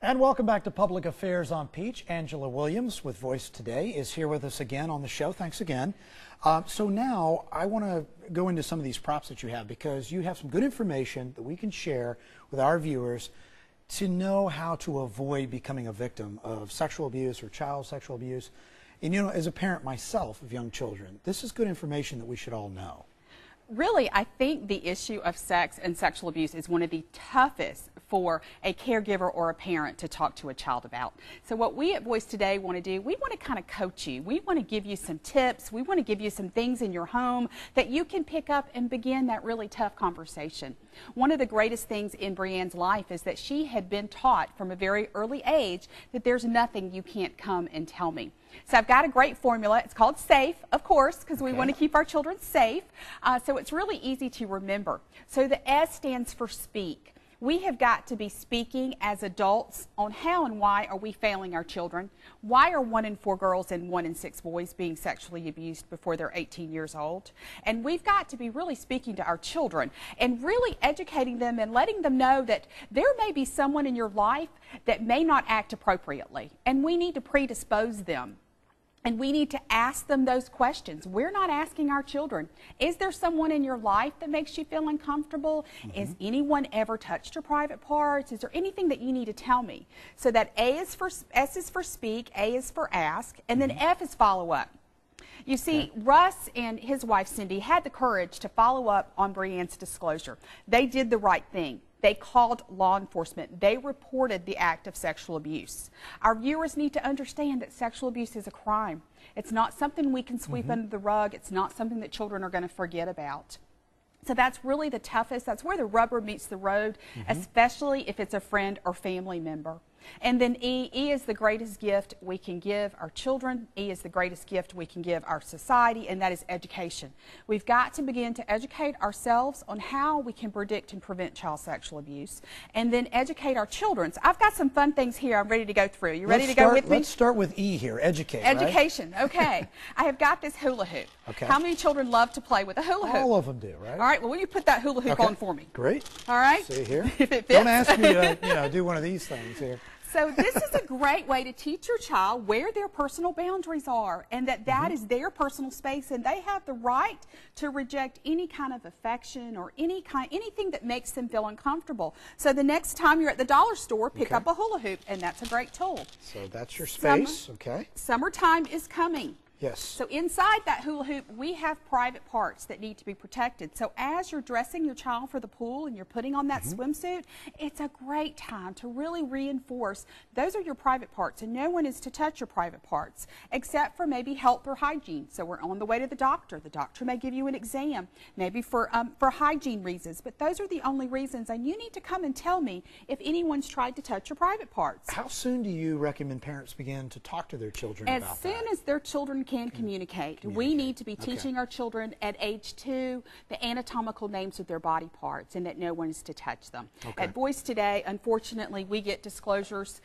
And welcome back to Public Affairs on Peach. Angela Williams with Voice Today is here with us again on the show. Thanks again. So now I want to go into some of these props that you have, because you have some good information that we can share with our viewers to know how to avoid becoming a victim of sexual abuse or child sexual abuse. And you know, as a parent myself of young children, this is good information that we should all know. Really, I think the issue of sex and sexual abuse is one of the toughest for a caregiver or a parent to talk to a child about. So what we at Voice Today want to do, we want to kind of coach you. We want to give you some tips. We want to give you some things in your home that you can pick up and begin that really tough conversation. One of the greatest things in Brianne's life is that she had been taught from a very early age that there's nothing you can't come and tell me. So I've got a great formula. It's called SAFE, of course, because we want to keep our children safe. So it's really easy to remember. So the S stands for speak. We have got to be speaking as adults on how and why are we failing our children. Why are 1 in 4 girls and 1 in 6 boys being sexually abused before they're 18 years old? And we've got to be really speaking to our children and really educating them and letting them know that there may be someone in your life that may not act appropriately, and we need to predispose them. And we need to ask them those questions. We're not asking our children, is there someone in your life that makes you feel uncomfortable? Has anyone ever touched your private parts? Is there anything that you need to tell me? So that S is for speak, A is for ask, and then F is follow up. You see, Russ and his wife Cindy had the courage to follow up on Brianne's disclosure. They did the right thing. They called law enforcement. They reported the act of sexual abuse. Our viewers need to understand that sexual abuse is a crime. It's not something we can sweep under the rug. It's not something that children are going to forget about. So that's really the toughest. That's where the rubber meets the road, especially if it's a friend or family member. And then E is the greatest gift we can give our children. E is the greatest gift we can give our society, and that is education. We've got to begin to educate ourselves on how we can predict and prevent child sexual abuse, and then educate our children. So I've got some fun things here I'm ready to go through. You ready to go with me? Let's start with E here, educate. Education, right? Okay. I have got this hula hoop. Okay. How many children love to play with a hula hoop? All of them do, right? All right, well, will you put that hula hoop on for me? Great. All right. See here. If it fits. Don't ask me to do one of these things here. So this is a great way to teach your child where their personal boundaries are, and that is their personal space, and they have the right to reject any kind of affection or anything that makes them feel uncomfortable. So the next time you're at the dollar store, pick up a hula hoop, and that's a great tool. So that's your space, Summertime is coming. Yes. So inside that hula hoop, we have private parts that need to be protected. So as you're dressing your child for the pool and you're putting on that swimsuit, it's a great time to really reinforce those are your private parts, and no one is to touch your private parts except for maybe health or hygiene. So we're on the way to the doctor. The doctor may give you an exam, maybe for hygiene reasons, but those are the only reasons, and you need to come and tell me if anyone's tried to touch your private parts. How soon do you recommend parents begin to talk to their children about that? As soon as their children can communicate. We need to be teaching our children at age 2 the anatomical names of their body parts, and that no one is to touch them. At Voice Today, unfortunately, we get disclosures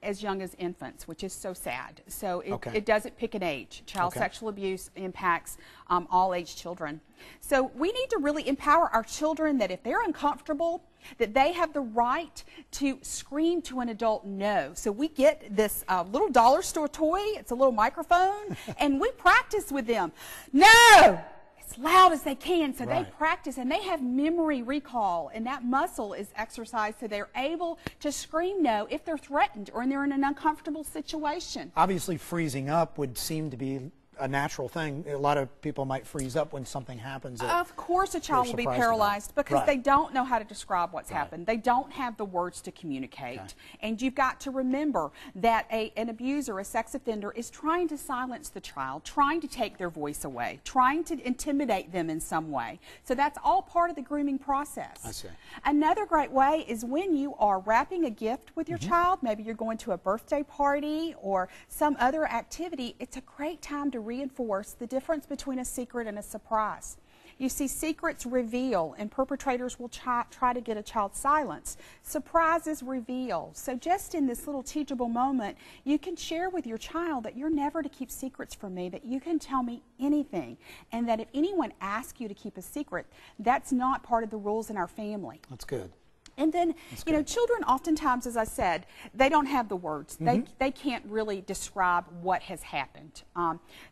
as young as infants, which is so sad. So it doesn't pick an age. Child sexual abuse impacts all age children. So we need to really empower our children that if they're uncomfortable, that they have the right to scream to an adult no. So we get this little dollar store toy, it's a little microphone, and we practice with them. No! As loud as they can, so they practice, and they have memory recall, and that muscle is exercised so they're able to scream no if they're threatened or they're in an uncomfortable situation. Obviously, freezing up would seem to be a natural thing. A lot of people might freeze up when something happens. Of course a child will be paralyzed because they don't know how to describe what's happened. They don't have the words to communicate. And you've got to remember that an abuser, a sex offender, is trying to silence the child, trying to take their voice away, trying to intimidate them in some way. So that's all part of the grooming process. I see. Another great way is when you are wrapping a gift with your child, maybe you're going to a birthday party or some other activity, it's a great time to reinforce the difference between a secret and a surprise. You see, secrets reveal, and perpetrators will try to get a child silenced. Surprises reveal. So just in this little teachable moment, you can share with your child that you're never to keep secrets from me, that you can tell me anything, and that if anyone asks you to keep a secret, that's not part of the rules in our family. That's good. And then, you know, children oftentimes, as I said, they don't have the words. They can't really describe what has happened.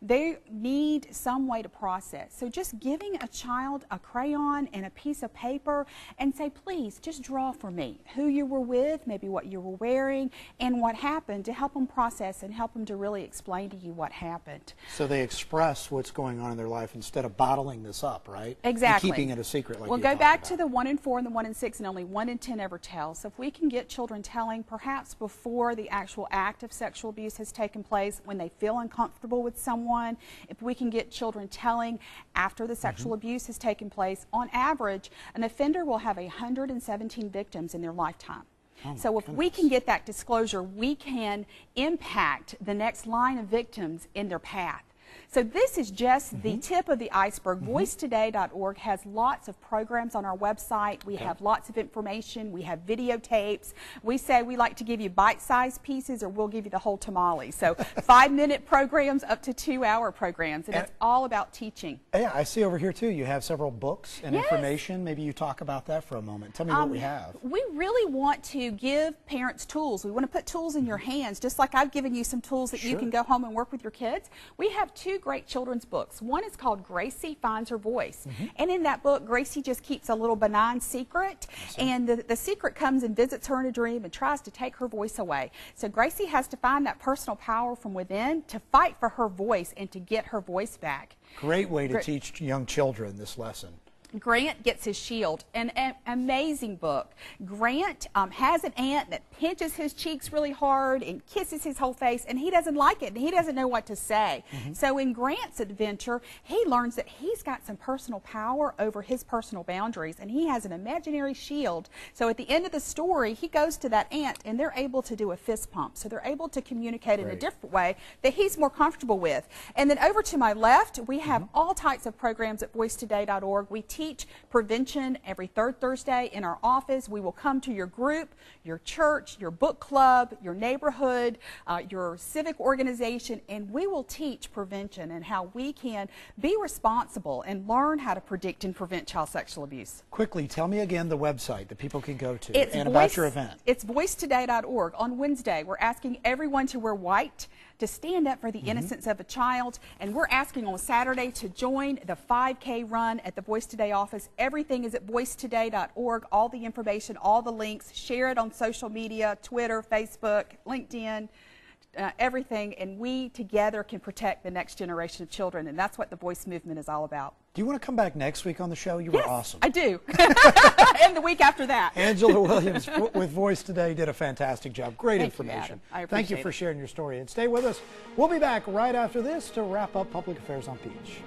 They need some way to process. So just giving a child a crayon and a piece of paper and say, please, just draw for me who you were with, maybe what you were wearing, and what happened, to help them process and help them to really explain to you what happened. So they express what's going on in their life instead of bottling this up, right? Exactly. And keeping it a secret like We'll you go back talked to about. the 1 in 4 and the 1 in 6, and only 1 in 10 ever tell. So if we can get children telling perhaps before the actual act of sexual abuse has taken place, when they feel uncomfortable with someone, if we can get children telling after the sexual abuse has taken place, on average, an offender will have 117 victims in their lifetime. So if we can get that disclosure, we can impact the next line of victims in their path. So this is just the tip of the iceberg. VoiceToday.org has lots of programs on our website. We have lots of information. We have videotapes. We say we like to give you bite-sized pieces, or we'll give you the whole tamale. So 5-minute programs up to 2-hour programs, and it's all about teaching. Yeah, I see over here too you have several books and Yes. information. Maybe you talk about that for a moment. Tell me what we have. We really want to give parents tools. We want to put tools in your hands, just like I've given you some tools that you can go home and work with your kids. We have 2 great children's books. One is called Gracie Finds Her Voice. And in that book, Gracie just keeps a little benign secret. And the secret comes and visits her in a dream and tries to take her voice away. So Gracie has to find that personal power from within to fight for her voice and to get her voice back. Great way to teach young children this lesson. Grant Gets His Shield, an amazing book. Grant has an aunt that pinches his cheeks really hard and kisses his whole face, and he doesn't like it, and he doesn't know what to say. So in Grant's adventure, he learns that he's got some personal power over his personal boundaries, and he has an imaginary shield. So at the end of the story, he goes to that aunt, and they're able to do a fist pump. So they're able to communicate in a different way that he's more comfortable with. And then over to my left, we have all types of programs at VoiceToday.org. We teach prevention every 3rd Thursday in our office. We will come to your group, your church, your book club, your neighborhood, your civic organization, and we will teach prevention and how we can be responsible and learn how to predict and prevent child sexual abuse. Quickly, tell me again the website that people can go to and about your event. It's VoiceToday.org. On Wednesday, we're asking everyone to wear white to stand up for the innocence of a child, and we're asking on Saturday to join the 5K run at the Voice Today office. Everything is at VoiceToday.org. All the information, all the links. Share it on social media, Twitter, Facebook, LinkedIn, everything, and we together can protect the next generation of children, and that's what the Voice movement is all about. Do you want to come back next week on the show? You were awesome. I do. And the week after that. Angela Williams with Voice Today did a fantastic job. Great Thank you, information. Adam. I Thank you appreciate for it. sharing your story. And stay with us. We'll be back right after this to wrap up Public Affairs on Peach.